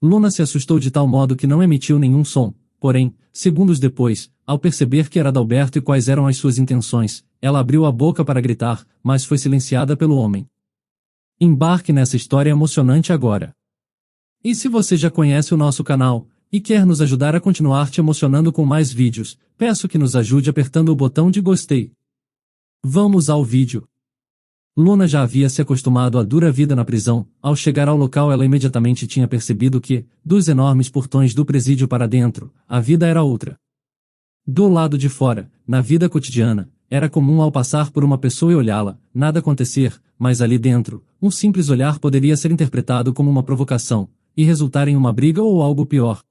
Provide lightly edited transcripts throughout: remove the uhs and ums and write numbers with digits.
Luna se assustou de tal modo que não emitiu nenhum som, porém, segundos depois, ao perceber que era Adalberto e quais eram as suas intenções, ela abriu a boca para gritar, mas foi silenciada pelo homem. Embarque nessa história emocionante agora. E se você já conhece o nosso canal, e quer nos ajudar a continuar te emocionando com mais vídeos, peço que nos ajude apertando o botão de gostei. Vamos ao vídeo. Luna já havia se acostumado à dura vida na prisão. Ao chegar ao local ela imediatamente tinha percebido que, dos enormes portões do presídio para dentro, a vida era outra. Do lado de fora, na vida cotidiana, era comum ao passar por uma pessoa e olhá-la, nada acontecer, mas ali dentro, um simples olhar poderia ser interpretado como uma provocação, e resultar em uma briga ou algo pior.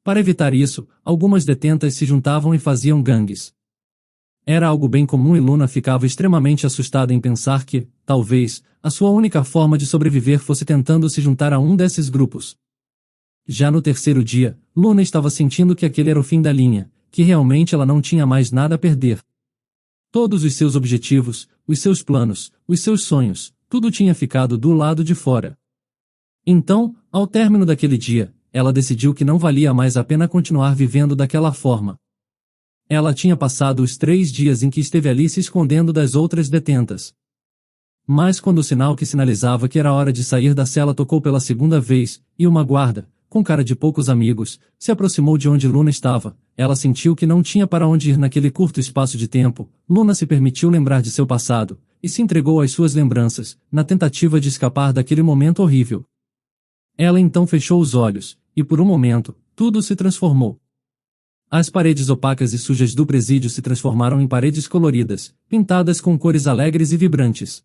Para evitar isso, algumas detentas se juntavam e faziam gangues. Era algo bem comum e Luna ficava extremamente assustada em pensar que, talvez, a sua única forma de sobreviver fosse tentando se juntar a um desses grupos. Já no terceiro dia, Luna estava sentindo que aquele era o fim da linha, que realmente ela não tinha mais nada a perder. Todos os seus objetivos, os seus planos, os seus sonhos, tudo tinha ficado do lado de fora. Então, ao término daquele dia, ela decidiu que não valia mais a pena continuar vivendo daquela forma. Ela tinha passado os 3 dias em que esteve ali se escondendo das outras detentas. Mas quando o sinal que sinalizava que era hora de sair da cela tocou pela segunda vez, e uma guarda, com cara de poucos amigos, se aproximou de onde Luna estava, ela sentiu que não tinha para onde ir naquele curto espaço de tempo. Luna se permitiu lembrar de seu passado, e se entregou às suas lembranças, na tentativa de escapar daquele momento horrível. Ela então fechou os olhos, e por um momento, tudo se transformou. As paredes opacas e sujas do presídio se transformaram em paredes coloridas, pintadas com cores alegres e vibrantes.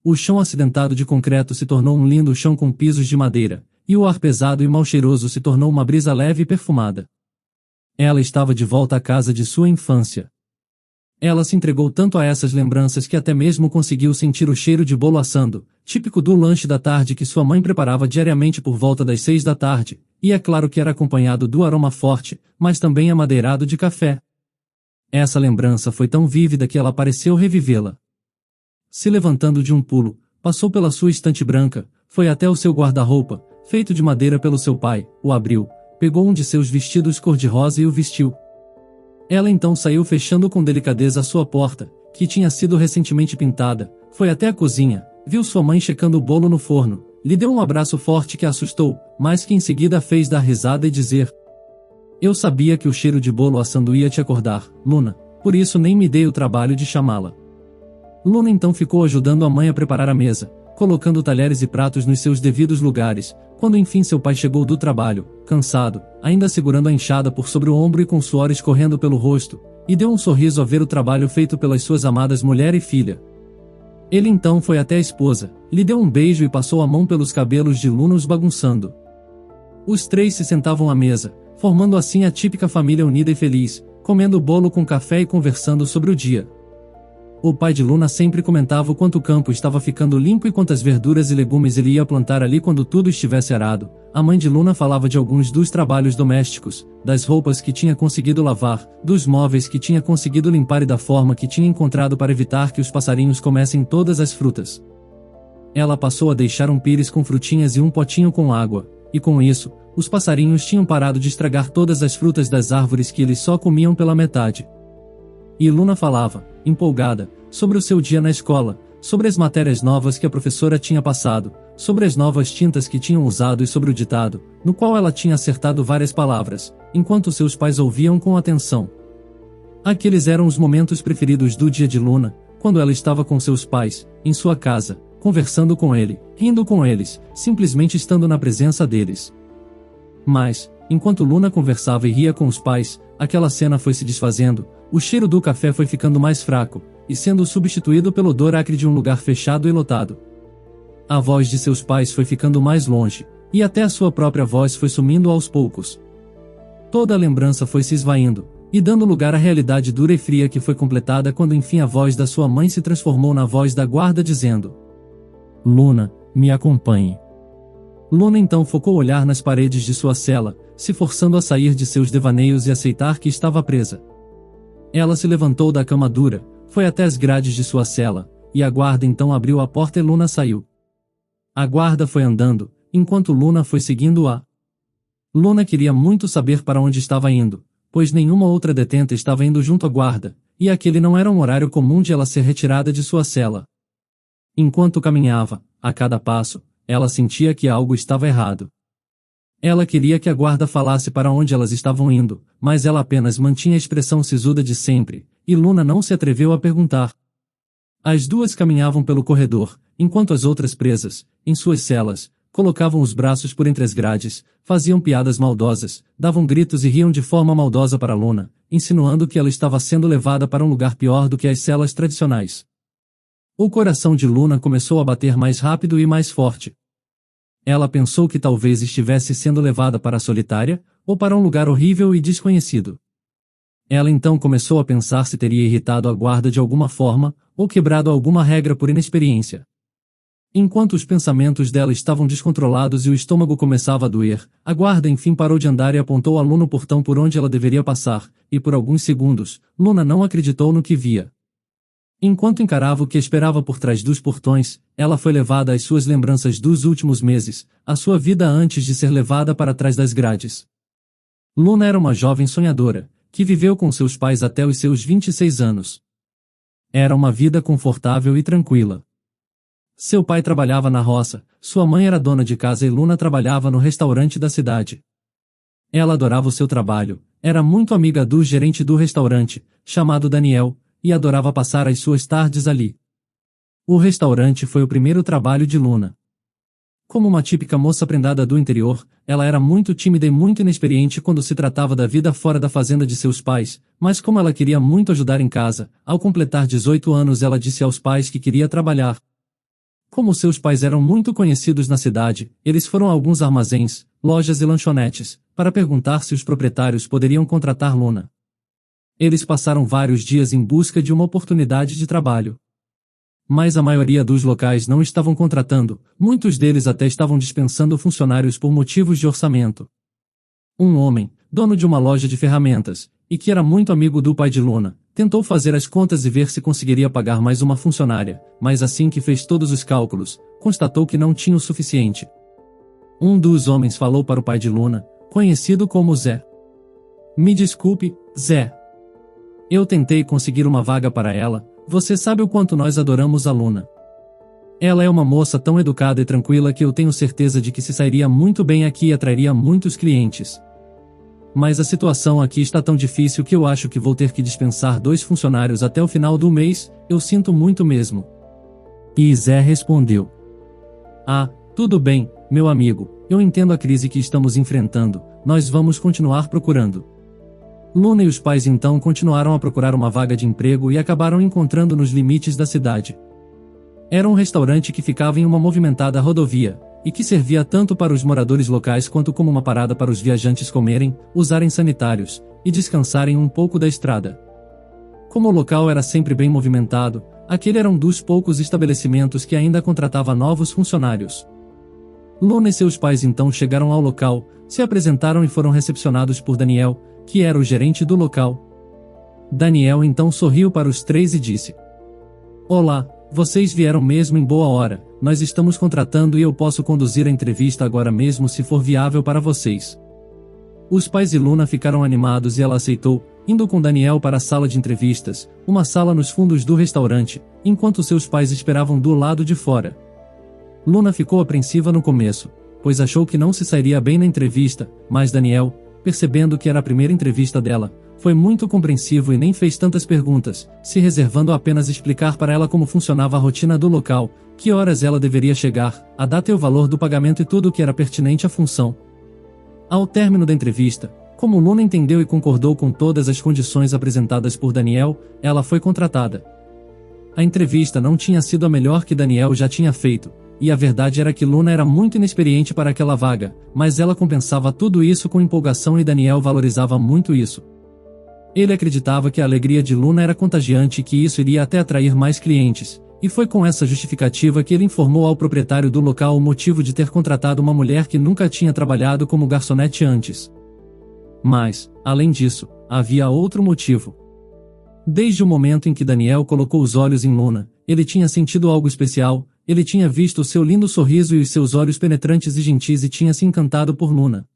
O chão acidentado de concreto se tornou um lindo chão com pisos de madeira, e o ar pesado e mal cheiroso se tornou uma brisa leve e perfumada. Ela estava de volta à casa de sua infância. Ela se entregou tanto a essas lembranças que até mesmo conseguiu sentir o cheiro de bolo assando, típico do lanche da tarde que sua mãe preparava diariamente por volta das 6 da tarde, e é claro que era acompanhado do aroma forte, mas também amadeirado de café. Essa lembrança foi tão vívida que ela pareceu revivê-la. Se levantando de um pulo, passou pela sua estante branca, foi até o seu guarda-roupa, feito de madeira pelo seu pai, o abriu, pegou um de seus vestidos cor-de-rosa e o vestiu. Ela então saiu fechando com delicadeza a sua porta, que tinha sido recentemente pintada, foi até a cozinha, viu sua mãe checando o bolo no forno, lhe deu um abraço forte que a assustou, mas que em seguida a fez dar risada e dizer: "Eu sabia que o cheiro de bolo assando ia te acordar, Luna, por isso nem me dei o trabalho de chamá-la." Luna então ficou ajudando a mãe a preparar a mesa, colocando talheres e pratos nos seus devidos lugares, quando enfim seu pai chegou do trabalho, cansado, ainda segurando a enxada por sobre o ombro e com suor escorrendo pelo rosto, e deu um sorriso a ver o trabalho feito pelas suas amadas mulher e filha. Ele então foi até a esposa, lhe deu um beijo e passou a mão pelos cabelos de Luna os bagunçando. Os 3 se sentavam à mesa, formando assim a típica família unida e feliz, comendo bolo com café e conversando sobre o dia. O pai de Luna sempre comentava o quanto o campo estava ficando limpo e quantas verduras e legumes ele ia plantar ali quando tudo estivesse arado. A mãe de Luna falava de alguns dos trabalhos domésticos, das roupas que tinha conseguido lavar, dos móveis que tinha conseguido limpar e da forma que tinha encontrado para evitar que os passarinhos comessem todas as frutas. Ela passou a deixar um pires com frutinhas e um potinho com água, e com isso, os passarinhos tinham parado de estragar todas as frutas das árvores que eles só comiam pela metade. E Luna falava, empolgada, sobre o seu dia na escola, sobre as matérias novas que a professora tinha passado, sobre as novas tintas que tinham usado e sobre o ditado, no qual ela tinha acertado várias palavras, enquanto seus pais ouviam com atenção. Aqueles eram os momentos preferidos do dia de Luna, quando ela estava com seus pais, em sua casa, conversando com ele, rindo com eles, simplesmente estando na presença deles. Mas, enquanto Luna conversava e ria com os pais, aquela cena foi se desfazendo, o cheiro do café foi ficando mais fraco, e sendo substituído pelo odor acre de um lugar fechado e lotado. A voz de seus pais foi ficando mais longe, e até a sua própria voz foi sumindo aos poucos. Toda a lembrança foi se esvaindo, e dando lugar à realidade dura e fria que foi completada quando enfim a voz da sua mãe se transformou na voz da guarda dizendo: "Luna, me acompanhe." Luna então focou o olhar nas paredes de sua cela, se forçando a sair de seus devaneios e aceitar que estava presa. Ela se levantou da cama dura, foi até as grades de sua cela, e a guarda então abriu a porta e Luna saiu. A guarda foi andando, enquanto Luna foi seguindo-a. Luna queria muito saber para onde estava indo, pois nenhuma outra detenta estava indo junto à guarda, e aquele não era um horário comum de ela ser retirada de sua cela. Enquanto caminhava, a cada passo, ela sentia que algo estava errado. Ela queria que a guarda falasse para onde elas estavam indo, mas ela apenas mantinha a expressão sisuda de sempre, e Luna não se atreveu a perguntar. As duas caminhavam pelo corredor, enquanto as outras presas, em suas celas, colocavam os braços por entre as grades, faziam piadas maldosas, davam gritos e riam de forma maldosa para Luna, insinuando que ela estava sendo levada para um lugar pior do que as celas tradicionais. O coração de Luna começou a bater mais rápido e mais forte. Ela pensou que talvez estivesse sendo levada para a solitária, ou para um lugar horrível e desconhecido. Ela então começou a pensar se teria irritado a guarda de alguma forma, ou quebrado alguma regra por inexperiência. Enquanto os pensamentos dela estavam descontrolados e o estômago começava a doer, a guarda enfim parou de andar e apontou a Luna no portão por onde ela deveria passar, e por alguns segundos, Luna não acreditou no que via. Enquanto encarava o que esperava por trás dos portões, ela foi levada às suas lembranças dos últimos meses, à sua vida antes de ser levada para trás das grades. Luna era uma jovem sonhadora, que viveu com seus pais até os seus 26 anos. Era uma vida confortável e tranquila. Seu pai trabalhava na roça, sua mãe era dona de casa e Luna trabalhava no restaurante da cidade. Ela adorava o seu trabalho, era muito amiga do gerente do restaurante, chamado Daniel, e adorava passar as suas tardes ali. O restaurante foi o primeiro trabalho de Luna. Como uma típica moça prendada do interior, ela era muito tímida e muito inexperiente quando se tratava da vida fora da fazenda de seus pais, mas como ela queria muito ajudar em casa, ao completar 18 anos ela disse aos pais que queria trabalhar. Como seus pais eram muito conhecidos na cidade, eles foram a alguns armazéns, lojas e lanchonetes, para perguntar se os proprietários poderiam contratar Luna. Eles passaram vários dias em busca de uma oportunidade de trabalho. Mas a maioria dos locais não estavam contratando, muitos deles até estavam dispensando funcionários por motivos de orçamento. Um homem, dono de uma loja de ferramentas, e que era muito amigo do pai de Luna, tentou fazer as contas e ver se conseguiria pagar mais uma funcionária, mas assim que fez todos os cálculos, constatou que não tinha o suficiente. Um dos homens falou para o pai de Luna, conhecido como Zé. Me desculpe, Zé. Eu tentei conseguir uma vaga para ela, você sabe o quanto nós adoramos a Luna. Ela é uma moça tão educada e tranquila que eu tenho certeza de que se sairia muito bem aqui e atrairia muitos clientes. Mas a situação aqui está tão difícil que eu acho que vou ter que dispensar 2 funcionários até o final do mês, eu sinto muito mesmo. E Zé respondeu. Ah, tudo bem, meu amigo, eu entendo a crise que estamos enfrentando, nós vamos continuar procurando. Luna e os pais então continuaram a procurar uma vaga de emprego e acabaram encontrando nos limites da cidade. Era um restaurante que ficava em uma movimentada rodovia, e que servia tanto para os moradores locais quanto como uma parada para os viajantes comerem, usarem sanitários, e descansarem um pouco da estrada. Como o local era sempre bem movimentado, aquele era um dos poucos estabelecimentos que ainda contratava novos funcionários. Luna e seus pais então chegaram ao local, se apresentaram e foram recepcionados por Daniel, que era o gerente do local. Daniel então sorriu para os 3 e disse: Olá, vocês vieram mesmo em boa hora, nós estamos contratando e eu posso conduzir a entrevista agora mesmo se for viável para vocês. Os pais de Luna ficaram animados e ela aceitou, indo com Daniel para a sala de entrevistas, uma sala nos fundos do restaurante, enquanto seus pais esperavam do lado de fora. Luna ficou apreensiva no começo, pois achou que não se sairia bem na entrevista, mas Daniel, percebendo que era a primeira entrevista dela, foi muito compreensivo e nem fez tantas perguntas, se reservando a apenas explicar para ela como funcionava a rotina do local, que horas ela deveria chegar, a data e o valor do pagamento e tudo o que era pertinente à função. Ao término da entrevista, como Luna entendeu e concordou com todas as condições apresentadas por Daniel, ela foi contratada. A entrevista não tinha sido a melhor que Daniel já tinha feito, e a verdade era que Luna era muito inexperiente para aquela vaga, mas ela compensava tudo isso com empolgação e Daniel valorizava muito isso. Ele acreditava que a alegria de Luna era contagiante e que isso iria até atrair mais clientes, e foi com essa justificativa que ele informou ao proprietário do local o motivo de ter contratado uma mulher que nunca tinha trabalhado como garçonete antes. Mas, além disso, havia outro motivo. Desde o momento em que Daniel colocou os olhos em Luna, ele tinha sentido algo especial, ele tinha visto o seu lindo sorriso e os seus olhos penetrantes e gentis e tinha se encantado por Luna.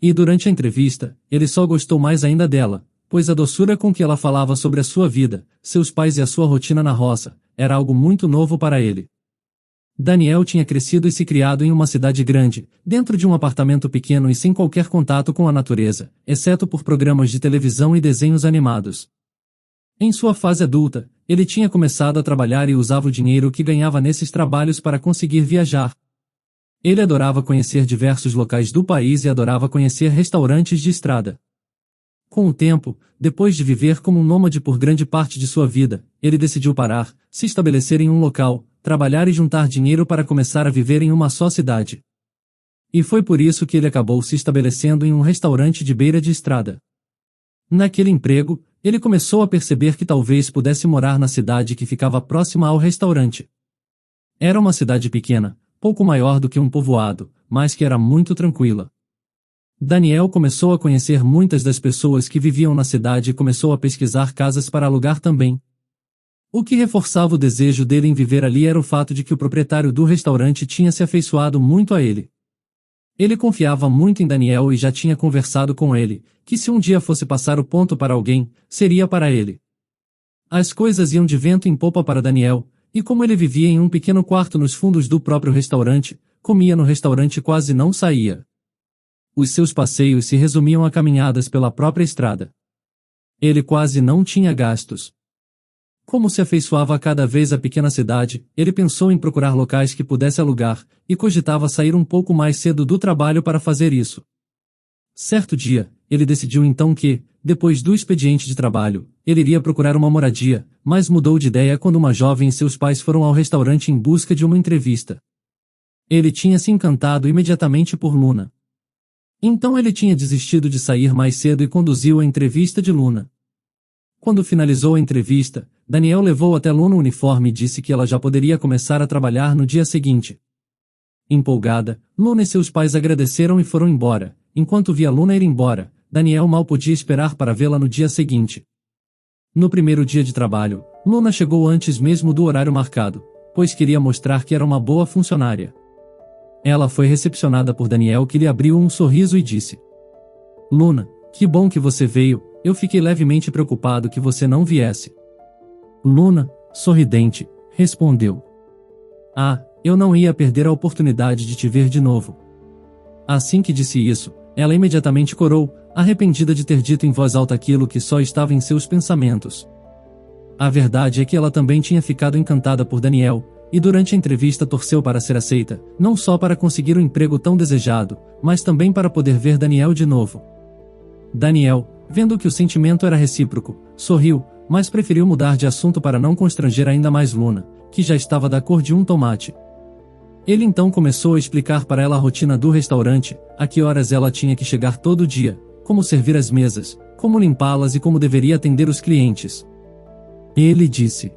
E durante a entrevista, ele só gostou mais ainda dela, pois a doçura com que ela falava sobre a sua vida, seus pais e a sua rotina na roça, era algo muito novo para ele. Daniel tinha crescido e se criado em uma cidade grande, dentro de um apartamento pequeno e sem qualquer contato com a natureza, exceto por programas de televisão e desenhos animados. Em sua fase adulta, ele tinha começado a trabalhar e usava o dinheiro que ganhava nesses trabalhos para conseguir viajar. Ele adorava conhecer diversos locais do país e adorava conhecer restaurantes de estrada. Com o tempo, depois de viver como um nômade por grande parte de sua vida, ele decidiu parar, se estabelecer em um local, trabalhar e juntar dinheiro para começar a viver em uma só cidade. E foi por isso que ele acabou se estabelecendo em um restaurante de beira de estrada. Naquele emprego, ele começou a perceber que talvez pudesse morar na cidade que ficava próxima ao restaurante. Era uma cidade pequena, pouco maior do que um povoado, mas que era muito tranquila. Daniel começou a conhecer muitas das pessoas que viviam na cidade e começou a pesquisar casas para alugar também. O que reforçava o desejo dele em viver ali era o fato de que o proprietário do restaurante tinha se afeiçoado muito a ele. Ele confiava muito em Daniel e já tinha conversado com ele, que se um dia fosse passar o ponto para alguém, seria para ele. As coisas iam de vento em popa para Daniel, e como ele vivia em um pequeno quarto nos fundos do próprio restaurante, comia no restaurante e quase não saía. Os seus passeios se resumiam a caminhadas pela própria estrada. Ele quase não tinha gastos. Como se afeiçoava a cada vez à pequena cidade, ele pensou em procurar locais que pudesse alugar, e cogitava sair um pouco mais cedo do trabalho para fazer isso. Certo dia, ele decidiu então que, depois do expediente de trabalho, ele iria procurar uma moradia, mas mudou de ideia quando uma jovem e seus pais foram ao restaurante em busca de uma entrevista. Ele tinha se encantado imediatamente por Luna. Então ele tinha desistido de sair mais cedo e conduziu a entrevista de Luna. Quando finalizou a entrevista, Daniel levou até Luna o uniforme e disse que ela já poderia começar a trabalhar no dia seguinte. Empolgada, Luna e seus pais agradeceram e foram embora. Enquanto via Luna ir embora, Daniel mal podia esperar para vê-la no dia seguinte. No primeiro dia de trabalho, Luna chegou antes mesmo do horário marcado, pois queria mostrar que era uma boa funcionária. Ela foi recepcionada por Daniel, que lhe abriu um sorriso e disse: "Luna, que bom que você veio, eu fiquei levemente preocupado que você não viesse." Luna, sorridente, respondeu: "Ah, eu não ia perder a oportunidade de te ver de novo." Assim que disse isso, ela imediatamente corou, arrependida de ter dito em voz alta aquilo que só estava em seus pensamentos. A verdade é que ela também tinha ficado encantada por Daniel, e durante a entrevista torceu para ser aceita, não só para conseguir o emprego tão desejado, mas também para poder ver Daniel de novo. Daniel, vendo que o sentimento era recíproco, sorriu, mas preferiu mudar de assunto para não constranger ainda mais Luna, que já estava da cor de um tomate. Ele então começou a explicar para ela a rotina do restaurante, a que horas ela tinha que chegar todo dia, como servir as mesas, como limpá-las e como deveria atender os clientes. Ele disse: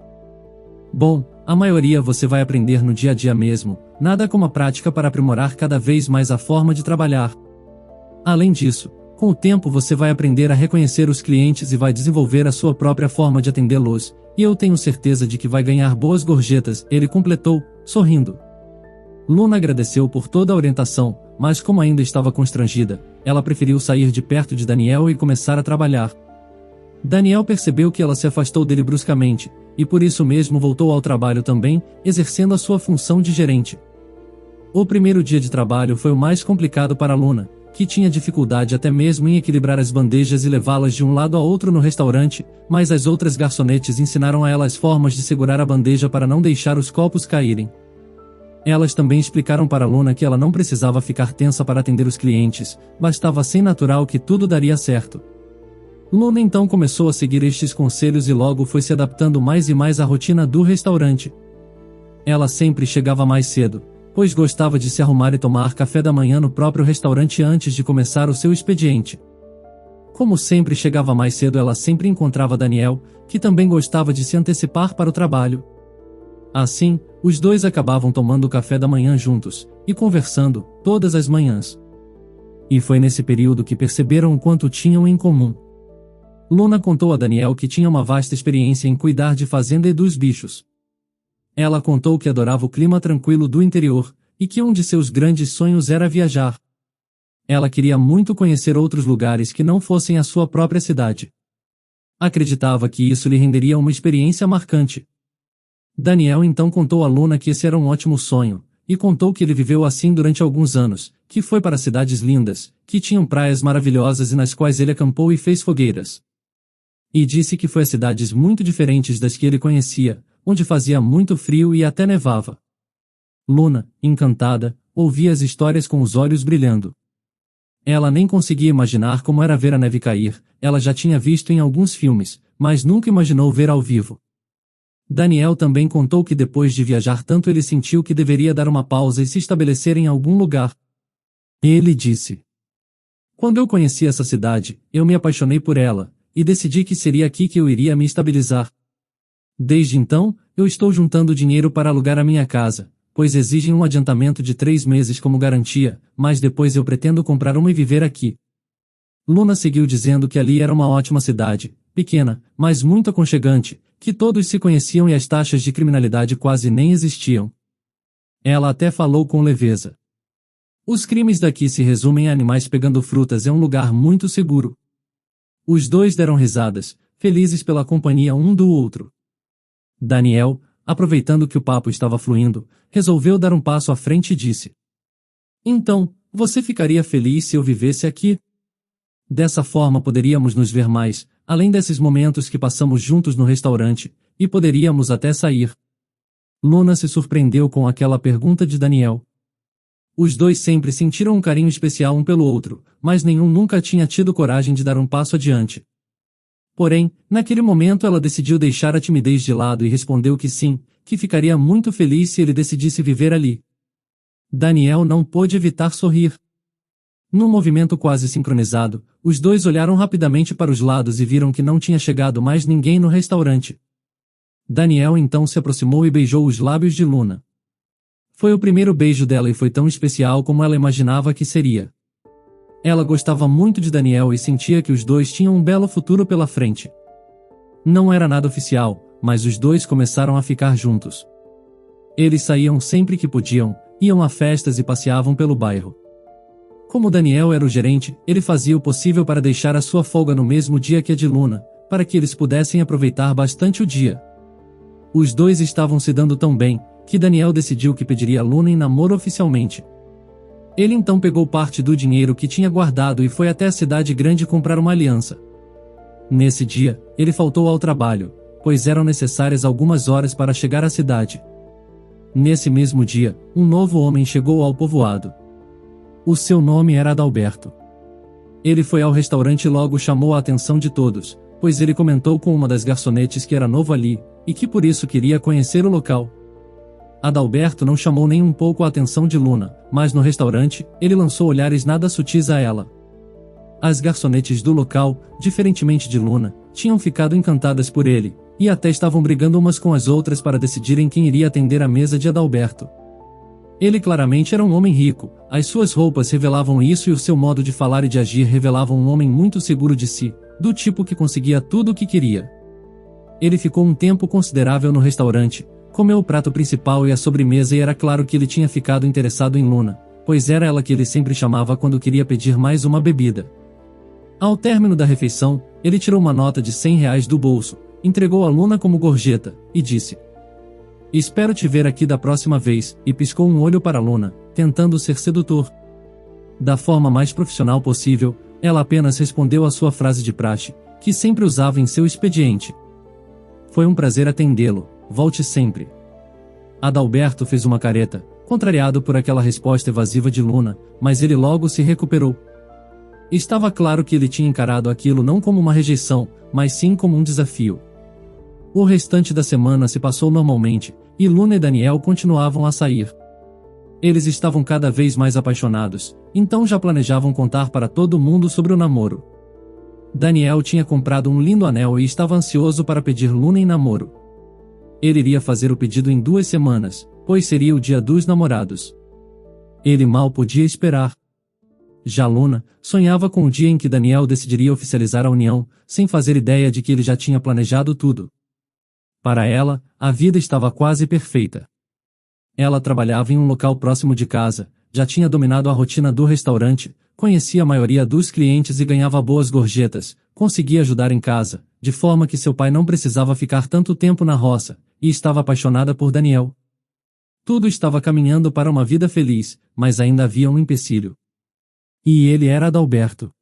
"Bom, a maioria você vai aprender no dia a dia mesmo, nada como a prática para aprimorar cada vez mais a forma de trabalhar. Além disso, com o tempo você vai aprender a reconhecer os clientes e vai desenvolver a sua própria forma de atendê-los, e eu tenho certeza de que vai ganhar boas gorjetas", ele completou, sorrindo. Luna agradeceu por toda a orientação, mas como ainda estava constrangida, ela preferiu sair de perto de Daniel e começar a trabalhar. Daniel percebeu que ela se afastou dele bruscamente, e por isso mesmo voltou ao trabalho também, exercendo a sua função de gerente. O primeiro dia de trabalho foi o mais complicado para Luna, que tinha dificuldade até mesmo em equilibrar as bandejas e levá-las de um lado a outro no restaurante, mas as outras garçonetes ensinaram a ela as formas de segurar a bandeja para não deixar os copos caírem. Elas também explicaram para Luna que ela não precisava ficar tensa para atender os clientes, bastava ser natural que tudo daria certo. Luna então começou a seguir estes conselhos e logo foi se adaptando mais e mais à rotina do restaurante. Ela sempre chegava mais cedo, pois gostava de se arrumar e tomar café da manhã no próprio restaurante antes de começar o seu expediente. Como sempre chegava mais cedo, ela sempre encontrava Daniel, que também gostava de se antecipar para o trabalho. Assim, os dois acabavam tomando café da manhã juntos, e conversando, todas as manhãs. E foi nesse período que perceberam o quanto tinham em comum. Luna contou a Daniel que tinha uma vasta experiência em cuidar de fazenda e dos bichos. Ela contou que adorava o clima tranquilo do interior, e que um de seus grandes sonhos era viajar. Ela queria muito conhecer outros lugares que não fossem a sua própria cidade. Acreditava que isso lhe renderia uma experiência marcante. Daniel então contou a Luna que esse era um ótimo sonho, e contou que ele viveu assim durante alguns anos, que foi para cidades lindas, que tinham praias maravilhosas e nas quais ele acampou e fez fogueiras. E disse que foi a cidades muito diferentes das que ele conhecia, onde fazia muito frio e até nevava. Luna, encantada, ouvia as histórias com os olhos brilhando. Ela nem conseguia imaginar como era ver a neve cair, ela já tinha visto em alguns filmes, mas nunca imaginou ver ao vivo. Daniel também contou que depois de viajar tanto ele sentiu que deveria dar uma pausa e se estabelecer em algum lugar. Ele disse: "Quando eu conheci essa cidade, eu me apaixonei por ela, e decidi que seria aqui que eu iria me estabilizar. Desde então, eu estou juntando dinheiro para alugar a minha casa, pois exigem um adiantamento de 3 meses como garantia, mas depois eu pretendo comprar uma e viver aqui." Luna seguiu dizendo que ali era uma ótima cidade, pequena, mas muito aconchegante, que todos se conheciam e as taxas de criminalidade quase nem existiam. Ela até falou com leveza: "Os crimes daqui se resumem a animais pegando frutas, é um lugar muito seguro." Os dois deram risadas, felizes pela companhia um do outro. Daniel, aproveitando que o papo estava fluindo, resolveu dar um passo à frente e disse: "Então, você ficaria feliz se eu vivesse aqui? Dessa forma poderíamos nos ver mais, além desses momentos que passamos juntos no restaurante, e poderíamos até sair." Luna se surpreendeu com aquela pergunta de Daniel. Os dois sempre sentiram um carinho especial um pelo outro, mas nenhum nunca tinha tido coragem de dar um passo adiante. Porém, naquele momento ela decidiu deixar a timidez de lado e respondeu que sim, que ficaria muito feliz se ele decidisse viver ali. Daniel não pôde evitar sorrir. Num movimento quase sincronizado, os dois olharam rapidamente para os lados e viram que não tinha chegado mais ninguém no restaurante. Daniel então se aproximou e beijou os lábios de Luna. Foi o primeiro beijo dela e foi tão especial como ela imaginava que seria. Ela gostava muito de Daniel e sentia que os dois tinham um belo futuro pela frente. Não era nada oficial, mas os dois começaram a ficar juntos. Eles saíam sempre que podiam, iam a festas e passeavam pelo bairro. Como Daniel era o gerente, ele fazia o possível para deixar a sua folga no mesmo dia que a de Luna, para que eles pudessem aproveitar bastante o dia. Os dois estavam se dando tão bem, que Daniel decidiu que pediria a Luna em namoro oficialmente. Ele então pegou parte do dinheiro que tinha guardado e foi até a cidade grande comprar uma aliança. Nesse dia, ele faltou ao trabalho, pois eram necessárias algumas horas para chegar à cidade. Nesse mesmo dia, um novo homem chegou ao povoado. O seu nome era Adalberto. Ele foi ao restaurante e logo chamou a atenção de todos, pois ele comentou com uma das garçonetes que era novo ali, e que por isso queria conhecer o local. Adalberto não chamou nem um pouco a atenção de Luna, mas no restaurante, ele lançou olhares nada sutis a ela. As garçonetes do local, diferentemente de Luna, tinham ficado encantadas por ele, e até estavam brigando umas com as outras para decidirem quem iria atender a mesa de Adalberto. Ele claramente era um homem rico, as suas roupas revelavam isso e o seu modo de falar e de agir revelavam um homem muito seguro de si, do tipo que conseguia tudo o que queria. Ele ficou um tempo considerável no restaurante, comeu o prato principal e a sobremesa e era claro que ele tinha ficado interessado em Luna, pois era ela que ele sempre chamava quando queria pedir mais uma bebida. Ao término da refeição, ele tirou uma nota de R$ 100 do bolso, entregou a Luna como gorjeta, e disse: "Espero te ver aqui da próxima vez", e piscou um olho para Luna, tentando ser sedutor. Da forma mais profissional possível, ela apenas respondeu a sua frase de praxe, que sempre usava em seu expediente: "Foi um prazer atendê-lo, volte sempre." Adalberto fez uma careta, contrariado por aquela resposta evasiva de Luna, mas ele logo se recuperou. Estava claro que ele tinha encarado aquilo não como uma rejeição, mas sim como um desafio. O restante da semana se passou normalmente, e Luna e Daniel continuavam a sair. Eles estavam cada vez mais apaixonados, então já planejavam contar para todo mundo sobre o namoro. Daniel tinha comprado um lindo anel e estava ansioso para pedir Luna em namoro. Ele iria fazer o pedido em 2 semanas, pois seria o dia dos namorados. Ele mal podia esperar. Já Luna sonhava com o dia em que Daniel decidiria oficializar a união, sem fazer ideia de que ele já tinha planejado tudo. Para ela, a vida estava quase perfeita. Ela trabalhava em um local próximo de casa, já tinha dominado a rotina do restaurante, conhecia a maioria dos clientes e ganhava boas gorjetas, conseguia ajudar em casa, de forma que seu pai não precisava ficar tanto tempo na roça, e estava apaixonada por Daniel. Tudo estava caminhando para uma vida feliz, mas ainda havia um empecilho. E ele era Adalberto.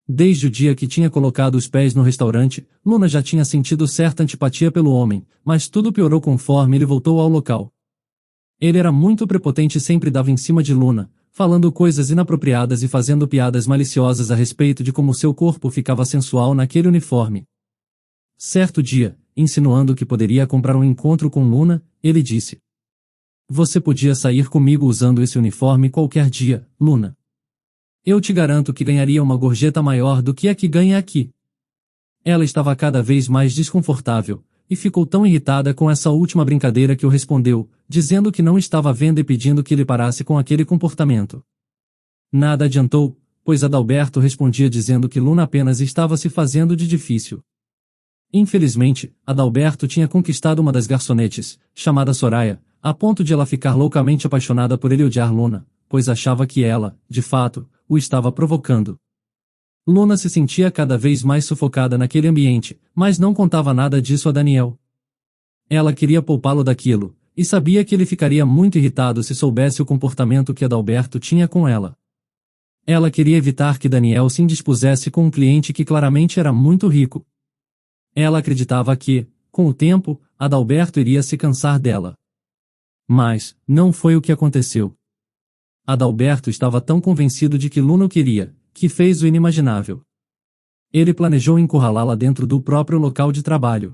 Desde o dia que tinha colocado os pés no restaurante, Luna já tinha sentido certa antipatia pelo homem, mas tudo piorou conforme ele voltou ao local. Ele era muito prepotente e sempre dava em cima de Luna, falando coisas inapropriadas e fazendo piadas maliciosas a respeito de como seu corpo ficava sensual naquele uniforme. Certo dia, insinuando que poderia comprar um encontro com Luna, ele disse: "Você podia sair comigo usando esse uniforme qualquer dia, Luna. Eu te garanto que ganharia uma gorjeta maior do que a que ganha aqui." Ela estava cada vez mais desconfortável, e ficou tão irritada com essa última brincadeira que o respondeu, dizendo que não estava vendo e pedindo que ele parasse com aquele comportamento. Nada adiantou, pois Adalberto respondia dizendo que Luna apenas estava se fazendo de difícil. Infelizmente, Adalberto tinha conquistado uma das garçonetes, chamada Soraya, a ponto de ela ficar loucamente apaixonada por ele e odiar Luna, pois achava que ela, de fato, o estava provocando. Luna se sentia cada vez mais sufocada naquele ambiente, mas não contava nada disso a Daniel. Ela queria poupá-lo daquilo, e sabia que ele ficaria muito irritado se soubesse o comportamento que Adalberto tinha com ela. Ela queria evitar que Daniel se indispusesse com um cliente que claramente era muito rico. Ela acreditava que, com o tempo, Adalberto iria se cansar dela. Mas, não foi o que aconteceu. Adalberto estava tão convencido de que Luna o queria, que fez o inimaginável. Ele planejou encurralá-la dentro do próprio local de trabalho.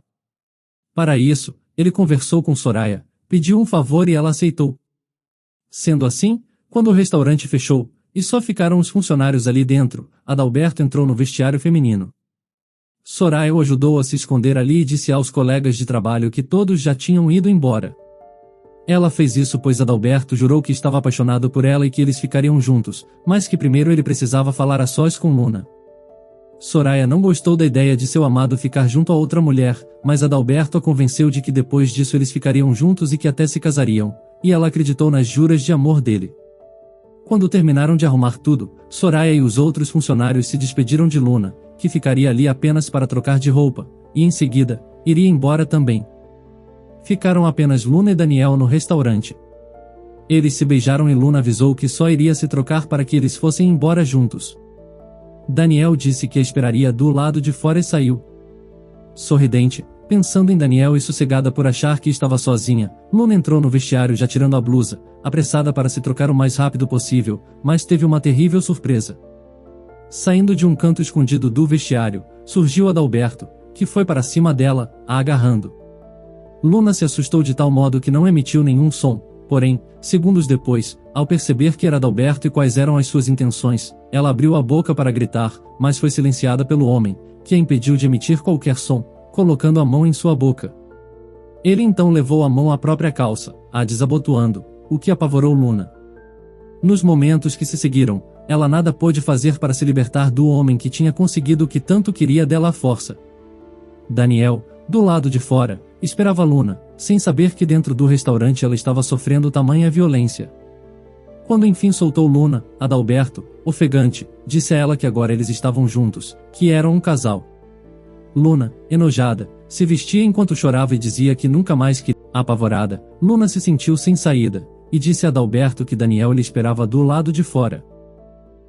Para isso, ele conversou com Soraya, pediu um favor e ela aceitou. Sendo assim, quando o restaurante fechou, e só ficaram os funcionários ali dentro, Adalberto entrou no vestiário feminino. Soraya o ajudou a se esconder ali e disse aos colegas de trabalho que todos já tinham ido embora. Ela fez isso pois Adalberto jurou que estava apaixonado por ela e que eles ficariam juntos, mas que primeiro ele precisava falar a sós com Luna. Soraya não gostou da ideia de seu amado ficar junto a outra mulher, mas Adalberto a convenceu de que depois disso eles ficariam juntos e que até se casariam, e ela acreditou nas juras de amor dele. Quando terminaram de arrumar tudo, Soraya e os outros funcionários se despediram de Luna, que ficaria ali apenas para trocar de roupa, e em seguida, iria embora também. Ficaram apenas Luna e Daniel no restaurante. Eles se beijaram e Luna avisou que só iria se trocar para que eles fossem embora juntos. Daniel disse que a esperaria do lado de fora e saiu. Sorridente, pensando em Daniel e sossegada por achar que estava sozinha, Luna entrou no vestiário já tirando a blusa, apressada para se trocar o mais rápido possível, mas teve uma terrível surpresa. Saindo de um canto escondido do vestiário, surgiu Adalberto, que foi para cima dela, a agarrando. Luna se assustou de tal modo que não emitiu nenhum som, porém, segundos depois, ao perceber que era Adalberto e quais eram as suas intenções, ela abriu a boca para gritar, mas foi silenciada pelo homem, que a impediu de emitir qualquer som, colocando a mão em sua boca. Ele então levou a mão à própria calça, a desabotoando, o que apavorou Luna. Nos momentos que se seguiram, ela nada pôde fazer para se libertar do homem que tinha conseguido o que tanto queria dela à força. Daniel, do lado de fora, esperava Luna, sem saber que dentro do restaurante ela estava sofrendo tamanha violência. Quando enfim soltou Luna, Adalberto, ofegante, disse a ela que agora eles estavam juntos, que eram um casal. Luna, enojada, se vestia enquanto chorava e dizia que nunca mais queria. Apavorada, Luna se sentiu sem saída, e disse a Adalberto que Daniel lhe esperava do lado de fora.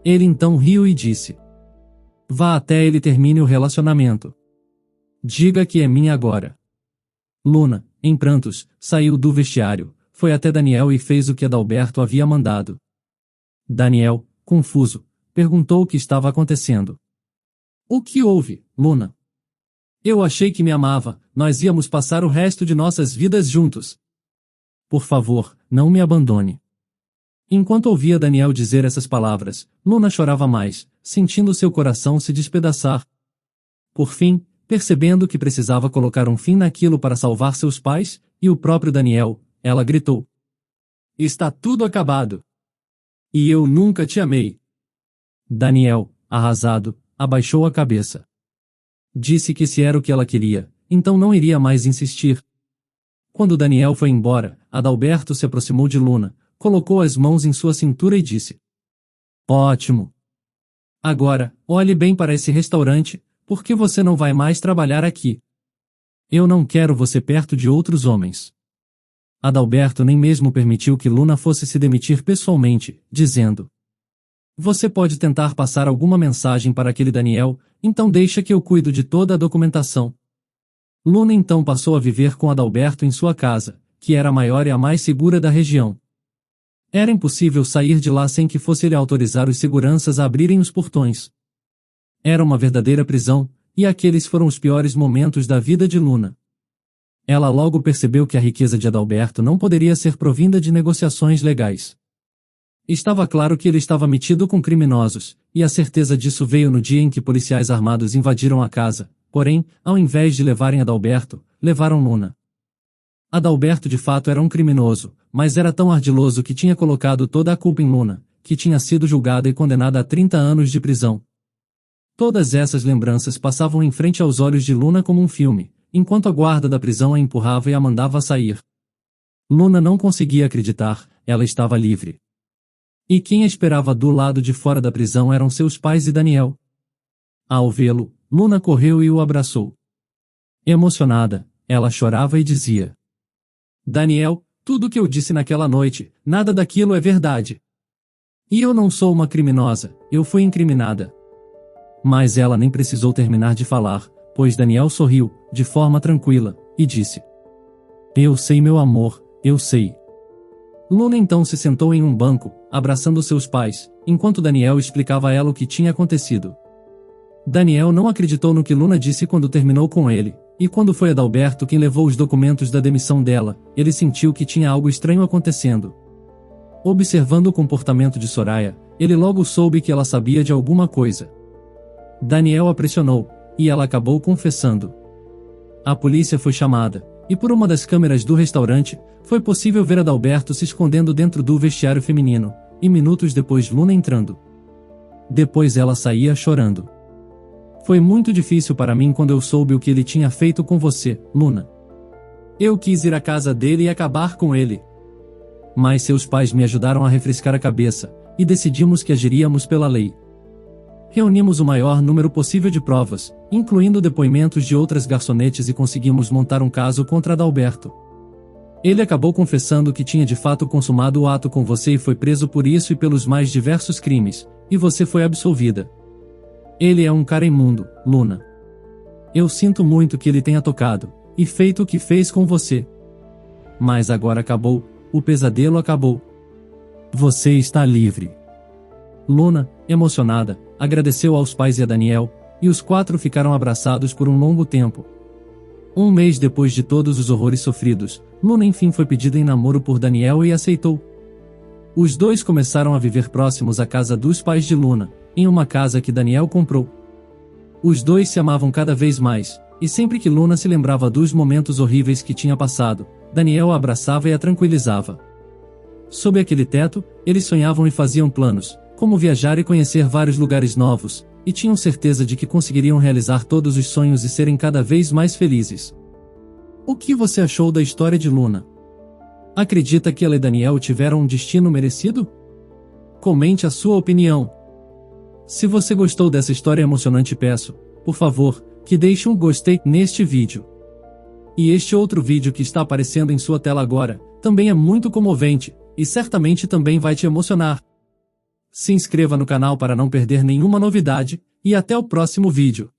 Ele então riu e disse: "Vá até ele e termine o relacionamento. Diga que é minha agora." Luna, em prantos, saiu do vestiário, foi até Daniel e fez o que Adalberto havia mandado. Daniel, confuso, perguntou o que estava acontecendo. "O que houve, Luna? Eu achei que me amava, nós íamos passar o resto de nossas vidas juntos. Por favor, não me abandone." Enquanto ouvia Daniel dizer essas palavras, Luna chorava mais, sentindo seu coração se despedaçar. Por fim, percebendo que precisava colocar um fim naquilo para salvar seus pais, e o próprio Daniel, ela gritou: "Está tudo acabado. E eu nunca te amei." Daniel, arrasado, abaixou a cabeça. Disse que se era o que ela queria, então não iria mais insistir. Quando Daniel foi embora, Adalberto se aproximou de Luna, colocou as mãos em sua cintura e disse: Ótimo! Agora, olhe bem para esse restaurante, porque você não vai mais trabalhar aqui. Eu não quero você perto de outros homens. Adalberto nem mesmo permitiu que Luna fosse se demitir pessoalmente, dizendo: Você pode tentar passar alguma mensagem para aquele Daniel, então deixa que eu cuido de toda a documentação. Luna então passou a viver com Adalberto em sua casa, que era a maior e a mais segura da região. Era impossível sair de lá sem que fosse ele autorizar os seguranças a abrirem os portões. Era uma verdadeira prisão, e aqueles foram os piores momentos da vida de Luna. Ela logo percebeu que a riqueza de Adalberto não poderia ser provinda de negociações legais. Estava claro que ele estava metido com criminosos, e a certeza disso veio no dia em que policiais armados invadiram a casa. Porém, ao invés de levarem Adalberto, levaram Luna. Adalberto de fato era um criminoso, mas era tão ardiloso que tinha colocado toda a culpa em Luna, que tinha sido julgada e condenada a 30 anos de prisão. Todas essas lembranças passavam em frente aos olhos de Luna como um filme, enquanto a guarda da prisão a empurrava e a mandava sair. Luna não conseguia acreditar, ela estava livre. E quem a esperava do lado de fora da prisão eram seus pais e Daniel. Ao vê-lo, Luna correu e o abraçou. Emocionada, ela chorava e dizia: Daniel, tudo o que eu disse naquela noite, nada daquilo é verdade. E eu não sou uma criminosa, eu fui incriminada. Mas ela nem precisou terminar de falar, pois Daniel sorriu, de forma tranquila, e disse: Eu sei, meu amor, eu sei. Luna então se sentou em um banco, abraçando seus pais, enquanto Daniel explicava a ela o que tinha acontecido. Daniel não acreditou no que Luna disse quando terminou com ele, e quando foi Adalberto quem levou os documentos da demissão dela, ele sentiu que tinha algo estranho acontecendo. Observando o comportamento de Soraya, ele logo soube que ela sabia de alguma coisa. Daniel a pressionou, e ela acabou confessando. A polícia foi chamada, e por uma das câmeras do restaurante, foi possível ver Adalberto se escondendo dentro do vestiário feminino, e minutos depois Luna entrando. Depois ela saía chorando. Foi muito difícil para mim quando eu soube o que ele tinha feito com você, Luna. Eu quis ir à casa dele e acabar com ele. Mas seus pais me ajudaram a refrescar a cabeça, e decidimos que agiríamos pela lei. Reunimos o maior número possível de provas, incluindo depoimentos de outras garçonetes e conseguimos montar um caso contra Adalberto. Ele acabou confessando que tinha de fato consumado o ato com você e foi preso por isso e pelos mais diversos crimes, e você foi absolvida. Ele é um cara imundo, Luna. Eu sinto muito que ele tenha tocado, e feito o que fez com você. Mas agora acabou, o pesadelo acabou. Você está livre. Luna, emocionada, agradeceu aos pais e a Daniel, e os quatro ficaram abraçados por um longo tempo. Um mês depois de todos os horrores sofridos, Luna enfim foi pedida em namoro por Daniel e aceitou. Os dois começaram a viver próximos à casa dos pais de Luna, em uma casa que Daniel comprou. Os dois se amavam cada vez mais, e sempre que Luna se lembrava dos momentos horríveis que tinha passado, Daniel a abraçava e a tranquilizava. Sob aquele teto, eles sonhavam e faziam planos, como viajar e conhecer vários lugares novos, e tinham certeza de que conseguiriam realizar todos os sonhos e serem cada vez mais felizes. O que você achou da história de Luna? Acredita que ela e Daniel tiveram um destino merecido? Comente a sua opinião. Se você gostou dessa história emocionante, peço, por favor, que deixe um gostei neste vídeo. E este outro vídeo que está aparecendo em sua tela agora, também é muito comovente, e certamente também vai te emocionar. Se inscreva no canal para não perder nenhuma novidade, e até o próximo vídeo.